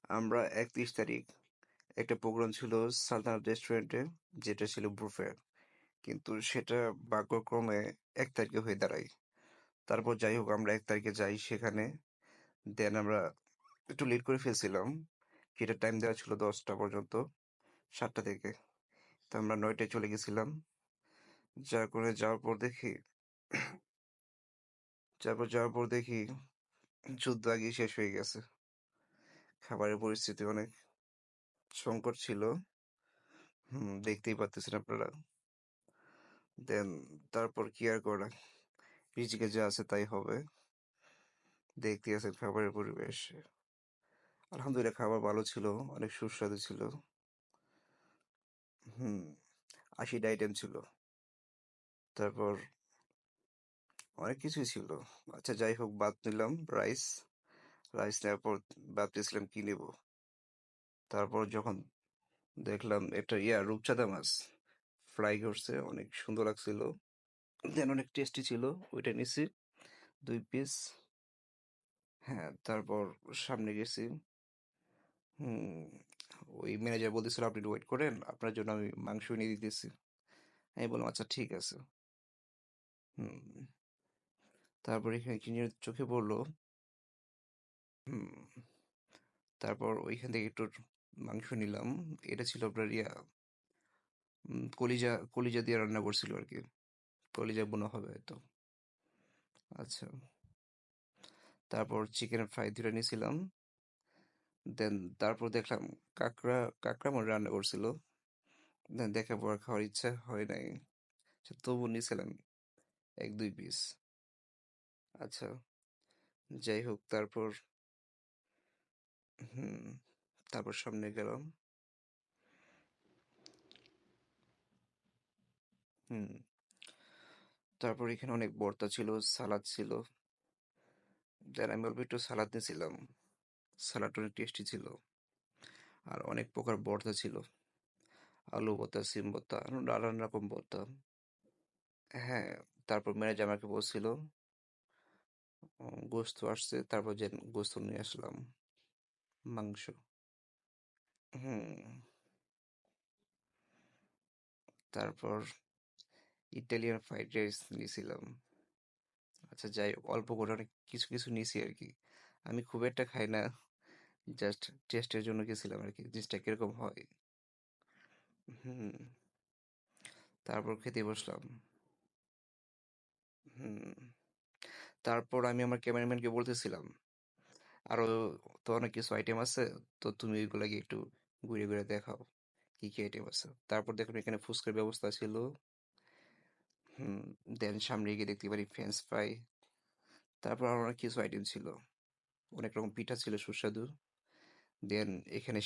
আমরা 31 তারিখ একটা প্রোগ্রাম ছিল সালতানাত রেস্টুরেন্টে, যেটা ছিল বুফে। কিন্তু সেটা ভাগ্যক্রমে 1 তারিখে হয়ে দাঁড়ায়। তারপর যাই হোক আমরা 1 তারিখে যাই সেখানে। দেন আমরা একটু লেট করে ফেলছিলাম। যেটা টাইম দেওয়া ছিল 10টা পর্যন্ত, 7টা থেকে। তো আমরা 9টায় চলে গেছিলাম। যার করে যাওয়ার পর দেখি যুদ্ধ আগেই শেষ হয়ে গেছে। খাবারের পরিস্থিতি অনেক সংকট ছিল। দেখতেই পাচ্ছেন আপনারা। দেন তারপর কি আর করা, রিজিকে যা আছে তাই হবে। দেখতে আছেন খাবারের পরিবেশ। আলহামদুলিল্লাহ খাবার ভালো ছিল, অনেক সুস্বাদু ছিল। হুম 80টা আইটেম ছিল। তারপর অনেক কিছুই ছিল। আচ্ছা যাই হোক, বাদ নিলাম রাইস। রাইস নেওয়ার পর ভাবতেছিলাম কি নেব। তারপর যখন দেখলাম একটা রূপচাঁদা মাছ ফ্রাই করছে, অনেক সুন্দর লাগছিল। দেন অনেক টেস্টি ছিল, ওইটা নিছি 2 পিস। হ্যাঁ, তারপর সামনে গেছি। হুম ওই ম্যানেজার বলতেছিল আপনি একটু ওয়েট করেন, আপনার জন্য আমি মাংস এনে দিতেছি। আমি বললাম আচ্ছা ঠিক আছে। হুম তারপর এখানে কি যেন চোখে পড়লো। হুম তারপর ওইখান থেকে একটু মাংস নিলাম। এটা ছিল আপনার কলিজা কলিজা দিয়ে রান্না করছিল আর কি। কলিজা বোনা হবে হয়তো। আচ্ছা, তারপর চিকেন ফ্রাই 2টা নিয়েছিলাম। দেন তারপর দেখলাম কাঁকড়া মনে হয় রান্না করছিল। দেন দেখার পর আর খাওয়ার ইচ্ছা হয় নাই। আচ্ছা, তবু নিয়েছিলাম 1-2 পিস। আচ্ছা যাই হোক, হুম তারপর সামনে গেলাম। হুম তারপর এখানে অনেক ভর্তা ছিল, সালাদ ছিল। দেন আমি অল্প একটু সালাদ নিয়েছিলাম। সালাডটা অনেক টেস্টি ছিল। আর অনেক প্রকার ভর্তা ছিল, আলু ভর্তা, সিম ভর্তা, আরো নানান রকম ভর্তা। হ্যাঁ, তারপর ম্যানেজার আমাকে বলছিল গোস্ত আসছে, তারপর যে গোস্ত নিয়ে আসলাম, মাংস। হুম তারপর ইটালিয়ান ফ্রাইড রাইস নিয়েছিলাম। আচ্ছা যাই হোক, অল্প করে অনেক কিছু কিছু নিয়েছি আর কি। আমি খুব একটা খাই না, জাস্ট টেস্টের জন্য গেছিলাম আর কি, জিনিসটা কিরকম হয়। হুম তারপর খেতে বসলাম। হুম তারপর আমি আমার ক্যামেরাম্যানকে বলতেছিলাম আরো তো অনেক কিছু আইটেম আছে, তো তুমি ওইগুলা গিয়ে একটু ঘুরে ঘুরে দেখাও কি কি আইটেম আছে। তারপর দেখুন এখানে ফুচকার ব্যবস্থা ছিল। হুম দেন সামনে গিয়ে দেখতে পারি ফ্রেঞ্চ ফ্রাই। তারপর আরো অনেক কিছু আইটেম ছিল, অনেক রকম পিঠা ছিল সুস্বাদু। দেন এখানে